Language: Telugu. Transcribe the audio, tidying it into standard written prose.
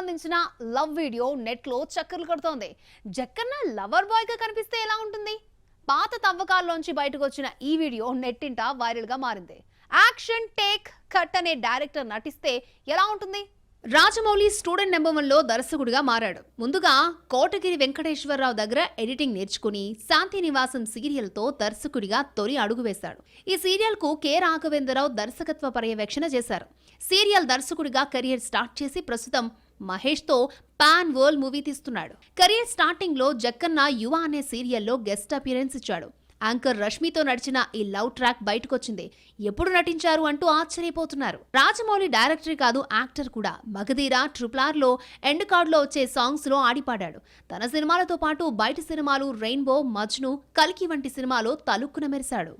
సంబంధించిన లవ్ వీడియో నెట్ లో చక్కర్లు కొడుతోంది. జక్కన్న లవర్ బాయ్ గా కనిపిస్తే ఎలా ఉంటుంది? పాత తవ్వకాల్లోంచి బయటకు వచ్చిన ఈ వీడియో నెట్టింట వైరల్ గా మారింది. యాక్షన్ టేక్ కట్ అనే డైరెక్టర్ నటిస్తే ఎలా ఉంటుంది? రాజమౌళి స్టూడెంట్ నెంబర్ 1 లో దర్శకుడిగా మారాడు. ముందుగా కోటగిరి వెంకటేశ్వరరావు దగ్గర ఎడిటింగ్ నేర్చుకుని శాంతి నివాసం సీరియల్ తో దర్శకుడిగా తొలి అడుగు వేశాడు. ఈ సీరియల్ కు కె రాఘవేంద్రరావు దర్శకత్వ పర్యవేక్షణ చేశారు. సీరియల్ దర్శకుడిగా కెరియర్ స్టార్ట్ చేసి ప్రస్తుతం మహేష్ తో పాన్ వరల్డ్ మూవీ తీస్తున్నాడు. కెరియర్ స్టార్టింగ్ లో జక్కన్న యువ అనే సీరియల్లో గెస్ట్ అపియరెన్స్ ఇచ్చాడు. యాంకర్ రష్మితో నడిచిన ఈ లవ్ ట్రాక్ బయటకొచ్చింది. ఎప్పుడు నటించారు అంటూ ఆశ్చర్యపోతున్నారు. రాజమౌళి డైరెక్టర్ కాదు, యాక్టర్ కూడా. మగధీర, ట్రిపుల్ లో ఎండ్ కార్డ్ లో వచ్చే సాంగ్స్ లో ఆడిపాడాడు. తన సినిమాలతో పాటు బయట సినిమాలు రెయిన్బో, మజ్ను, కల్కి వంటి సినిమాలో తలుక్కున మెరిశాడు.